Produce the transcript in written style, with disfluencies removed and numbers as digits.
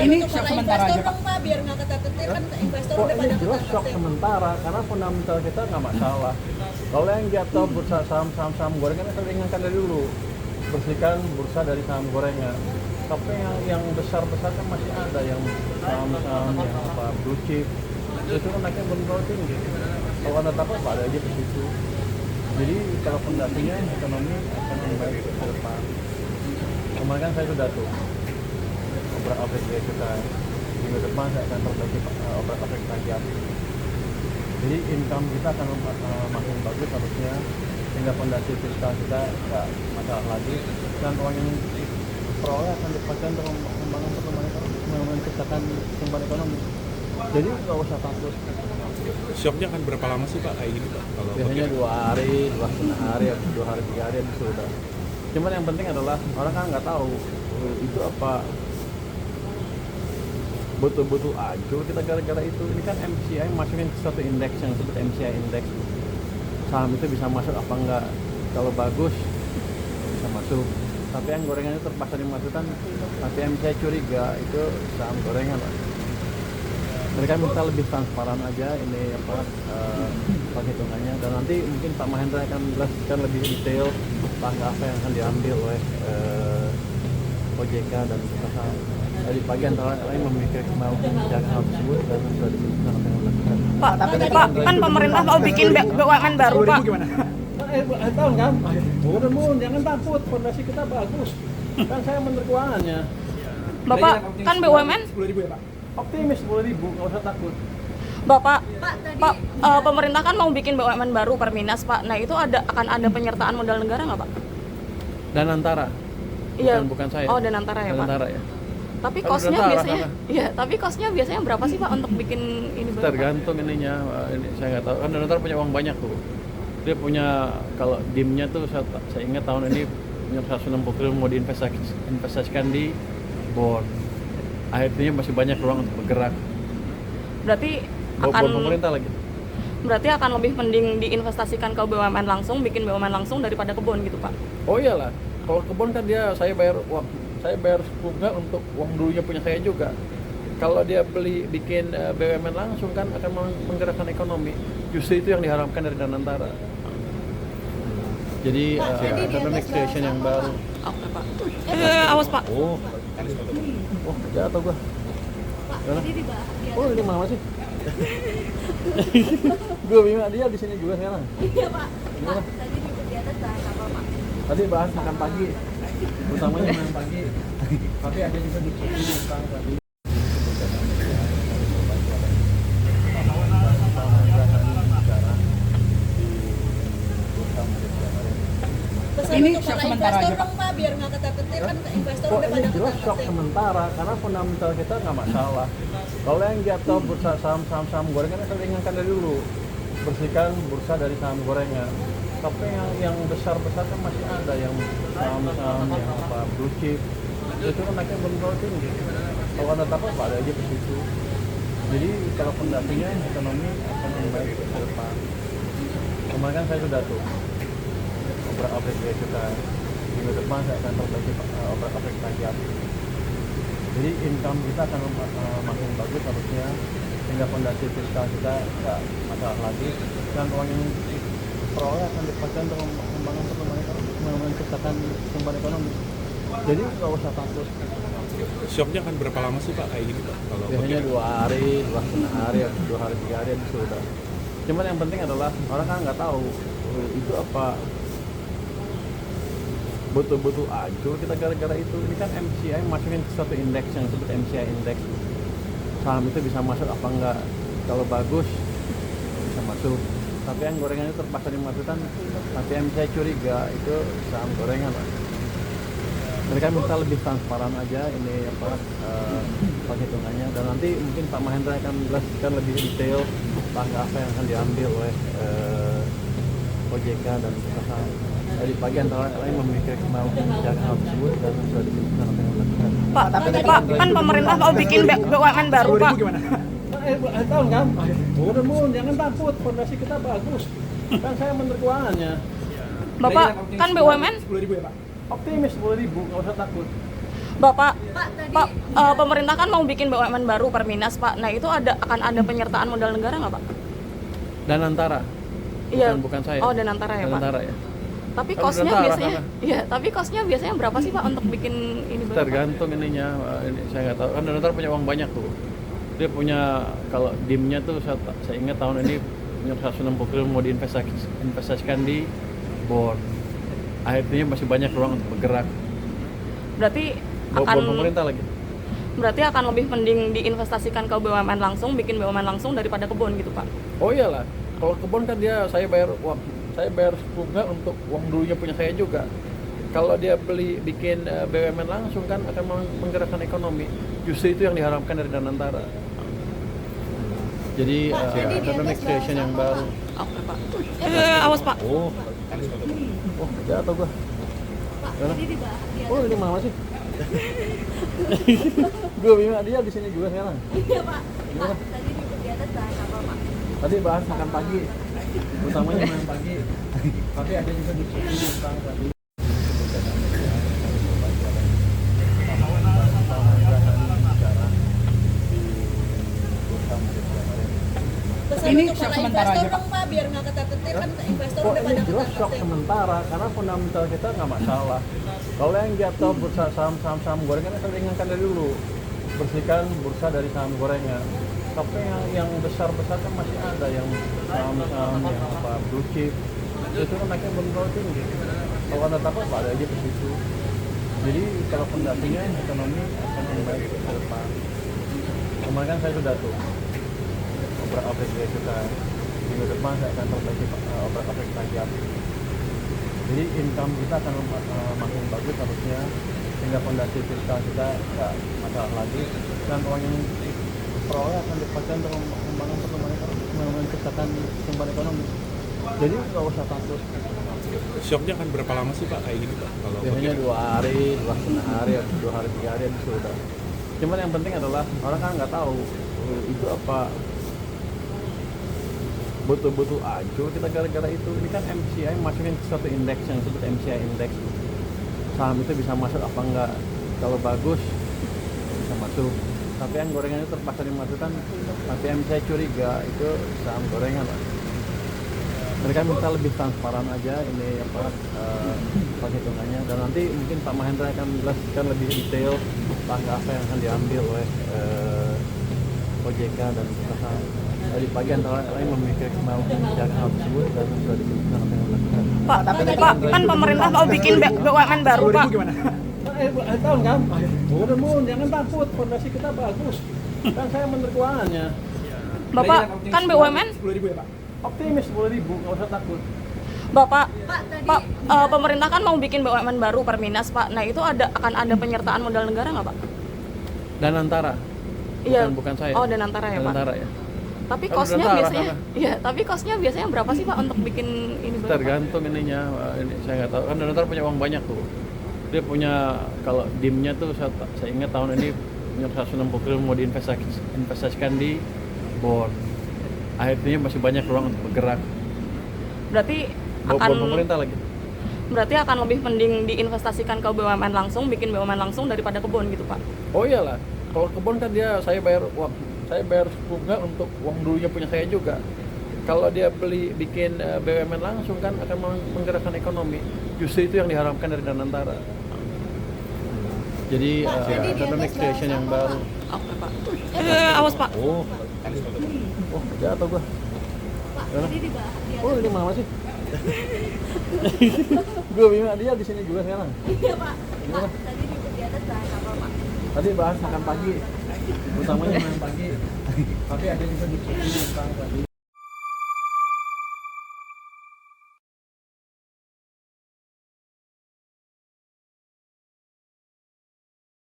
ini shock sementara aja Pak. Pak, biar nggak ketar-ketir kan investor Kok udah ini pada jelas shock ketar-ketir. sementara karena fundamental kita nggak masalah. Kalau yang jatuh bursa saham gorengan kan ringankan dari dulu, bersihkan bursa dari saham gorengan. Tapi yang besar-besar kan masih ada yang saham-saham yang apa blue chip itu kan naiknya belum terlalu tinggi. Kalau anda takut ada aja ke situ. Jadi kalau fondasinya ekonomi akan membaik ke depan. Kemarin kan saya sudah tuh obrak abrik biaya cukai. Minggu depan saya akan perbaiki obrak abrik pajak. Jadi income kita akan makin bagus harusnya, sehingga fondasi fiskal kita nggak masalah lagi, dan uang yang diperoleh akan dipakai untuk membangun pertumbuhan ekonomi, menciptakan pertumbuhan ekonomi. Jadi nggak usah takut. Shocknya akan berapa lama sih Pak kayak gini Pak? Kalau Biasanya 2 hari, 2,5 hari, 2 hari, 3 hari itu sudah. Cuman yang penting adalah orang kan nggak tahu itu apa betul-betul ancur kita gara-gara itu. Ini kan MSCI masukin ke suatu indeks yang disebut MSCI Index. Saham itu bisa masuk apa enggak? Kalau bagus bisa masuk. Tapi yang gorengan itu terpaksa dimasukkan. Tapi MSCI curiga itu saham gorengan lah. Mereka minta lebih transparan aja ini apa penghitungannya, dan nanti mungkin Pak Mahendra akan menjelaskan lebih detail langkah apa yang akan diambil oleh OJK dan saham. Tadi pagi antara lain memikirkan mau kebijakan hal tersebut dan sudah diputuskan apa yang dilakukan. Pak, kan pemerintah mau bikin BUMN baru Pak. Gimana? Tahu kan? Mun, jangan takut, fondasi kita bagus. Kan saya menteri keuangannya. Bapak kan BUMN 10.000 ya Pak. Optimis 10.000, nggak usah takut. Bapak, tadi Pak, pemerintah kan mau bikin BUMN baru Perminas Pak. Nah itu akan ada penyertaan modal negara nggak Pak? Dan antara. Iya. Bukan saya. Oh, dan antara ya Pak. Antara ya. Tapi Kalau kosnya Danantara biasanya, sana. iya. Tapi kosnya biasanya berapa sih Pak untuk bikin ini baru? Pak? Tergantung ininya. Ini saya nggak tahu. Kan Danantara punya uang banyak tuh. Dia punya, kalau DIM-nya tuh saya ingat tahun ini punya 160 triliun mau diinvestasikan di bond. Akhirnya masih banyak ruang untuk bergerak. Berarti Bond akan pemerintah lagi. berarti akan lebih mending diinvestasikan ke BUMN langsung, bikin BUMN langsung daripada ke bond gitu Pak. Oh iyalah. Kalau kebun kan saya bayar uang. Saya bayar bunga untuk uang dulunya punya saya juga. Kalau dia bikin BUMN langsung kan akan menggerakkan ekonomi. Justru itu yang diharapkan dari Danantara. Jadi economic creation yang baru. Oke Pak. Awas Pak. Oh, jatuh gua. Mana? Oh, ini mana sih? Gua bingung, dia di sini juga sekarang. iya Pak. Gimana? Tadi di atas bahas apa Pak? Tadi bahas makan pagi, utamanya makan pagi. Tapi ada juga di tentang tadi. Pesan Ini untuk shock para sementara investor aja, Pak. dong Pak, biar nggak ketar-ketir kan investor Kok udah ini pada jelas shock ketar-ketir. sementara karena fundamental kita nggak masalah. Kalau yang jatuh bursa saham gorengan kan ringankan dari dulu, bersihkan bursa dari saham gorengan. Tapi yang besar-besar kan masih ada yang saham-saham yang apa blue chip itu kan naiknya belum terlalu tinggi. Kalau anda takut ada aja ke situ. Jadi kalau fondasinya ekonomi akan membaik ke depan. Kemarin kan saya sudah tuh obrak abrik biaya cukai. Minggu depan saya akan perbaiki obrak abrik pajak. Jadi income kita akan makin bagus harusnya, sehingga fondasi fiskal kita nggak masalah lagi, dan uang yang diperoleh akan dipakai untuk membangun pertumbuhan ekonomi, menciptakan pertumbuhan ekonomi. Jadi nggak usah takut. shocknya akan berapa lama sih Pak kayak gini Pak? Kalau Biasanya 2 hari, 2,5 hari, 2 hari, 3 hari itu sudah. Cuman yang penting adalah orang kan nggak tahu itu apa betul-betul ancur kita gara-gara itu. Ini kan MSCI masukin ke suatu indeks yang disebut MSCI Index. Saham itu bisa masuk apa enggak? Kalau bagus bisa masuk. Tapi yang gorengan itu terpaksa dimasukkan. Tapi MSCI curiga itu saham gorengan lah. Mereka minta lebih transparan aja ini apa penghitungannya, dan nanti mungkin Pak Mahendra akan menjelaskan lebih detail langkah apa yang akan diambil oleh OJK dan saham. Tadi pagi antara lain memikirkan mau kebijakan hal tersebut dan sudah diputuskan apa yang dilakukan. Pak, kan pemerintah mau bikin BUMN baru Pak. 10.000 gimana? Tahu kan? Mun, jangan takut, fondasi kita bagus. Kan saya menteri keuangannya. Bapak kan BUMN 10.000 ya Pak. Optimis 10.000, nggak usah takut. Bapak, Pak, tadi Pak, pemerintah kan mau bikin BUMN baru Perminas, Pak. Nah, itu akan ada penyertaan modal negara nggak, Pak? Danantara. Iya. Bukan saya. Oh, Danantara ya, Pak. Danantara ya. Tapi Kan kosnya Danantara, biasanya, karena- iya, tapi kosnya biasanya berapa sih, Pak, untuk bikin ini baru, Pak? Tergantung ininya, ini saya nggak tahu. Kan Danantara punya uang banyak tuh. Dia punya, kalau dimnya tuh saya ingat tahun ini punya 160 triliun mau diinvestasikan di bond. Akhirnya masih banyak ruang untuk bergerak. Berarti Buat akan pemerintah lagi. berarti akan lebih mending diinvestasikan ke BUMN langsung, bikin BUMN langsung daripada kebun gitu, Pak. Oh iyalah, kalau kebun kan saya bayar uang, saya bayar bunga untuk uang dulunya punya saya juga. Kalau dia bikin BUMN langsung kan akan menggerakkan ekonomi. Justru itu yang diharapkan dari Danantara. Jadi economic creation yang baru. Oke, Pak. Awas, Pak. Oh, jatuh gua. Pak, Mana? tadi dibahas di Oh, ini mana sih? Gue bingung, dia di sini juga sekarang. Iya, Pak. Gimana? Pak, tadi di atas bahas apa, Pak? Tadi bahas makan pagi, utamanya makan pagi. Tapi ada juga diskusi tentang tadi. Pesan Ini untuk shock para sementara investor aja, Pak. dong, Pak, biar nggak ketar-ketir kan investor Oh udah ini pada jelas shock ketar-ketir. sementara karena fundamental kita nggak masalah. Kalau yang jatuh bursa saham gorengan kan ringankan dari dulu, bersihkan bursa dari saham gorengan. Tapi yang besar kan masih ada yang saham-saham yang apa blue chip itu kan naiknya belum terlalu tinggi. Kalau anda takut ada aja ke situ. Jadi kalau fondasinya ekonomi akan membaik ke depan. Kemarin kan saya sudah tuh obrak-abrik juga. Minggu depan saya akan perbaiki obrak-abrik tajam. Jadi income kita akan makin bagus harusnya, sehingga fondasi fiskal kita nggak masalah lagi, dan uang yang diperoleh akan dipakai untuk menciptakan pertumbuhan ekonomi. Jadi nggak usah takut. Shocknya akan berapa lama sih Pak kayak gini Pak? Kalau Biasanya begitu? 2 hari, 2,5 hari, 2 hari, 3 hari itu sudah. Cuman yang penting adalah orang kan nggak tahu itu apa betul-betul aja kita gara-gara itu. Ini kan MSCI masukin ke suatu indeks yang disebut MSCI Index. Saham itu bisa masuk apa enggak? Kalau bagus bisa masuk. Tapi yang gorengan itu terpaksa dimasukkan. Tapi MSCI curiga itu saham gorengan lah. Mereka minta lebih transparan aja ini apa perhitungannya, dan nanti mungkin Pak Mahendra akan menjelaskan lebih detail langkah apa yang akan diambil oleh OJK dan perusahaan. Tadi pagi antara lain memikirkan mau menjaga hal tersebut dan sudah diputuskan apa yang dilakukan. Pak, kan pemerintah mau bikin BUMN baru, Pak. Tahun kan? Mudah-mudahan jangan takut, fondasi kita bagus. Kan saya menteri keuangannya. Bapak, kan BUMN 10.000 ya, Pak? Optimis 10.000, nggak usah takut. Bapak, Pak, tadi Pak, pemerintah kan mau bikin BUMN baru Perminas, Pak. Nah, itu akan ada penyertaan modal negara nggak, Pak? Danantara. Iya. Bukan saya. Oh, Danantara ya, Pak. Danantara ya. Tapi Kan kosnya Danantara, biasanya, karena- iya, tapi kosnya biasanya berapa sih, Pak, untuk bikin ini baru, Pak? Tergantung ininya, ini saya nggak tahu. Kan Danantara punya uang banyak tuh. Dia punya, kalau dimnya tuh saya ingat tahun ini punya 160 triliun mau diinvestasikan di bond. Akhirnya masih banyak ruang untuk bergerak. Berarti Buat akan pemerintah lagi. berarti akan lebih mending diinvestasikan ke BUMN langsung, bikin BUMN langsung daripada kebun gitu, Pak. Oh iyalah, kalau kebun kan saya bayar uang, saya bayar bunga untuk uang dulunya punya saya juga. Kalau dia bikin BUMN langsung kan akan menggerakkan ekonomi. Justru itu yang diharapkan dari Danantara. Jadi economic creation yang baru. Oke, Pak. Awas, Pak. Oh, jatuh gua. Pak, Mana? tadi dibahas di atas. Oh, ini mana sih? Gue bingung, dia di sini juga sekarang. Iya, Pak. Gimana? Pak, tadi di atas bahas apa, Pak? Tadi bahas makan pagi, utamanya makan pagi. Tapi ada juga diskusi tentang tadi.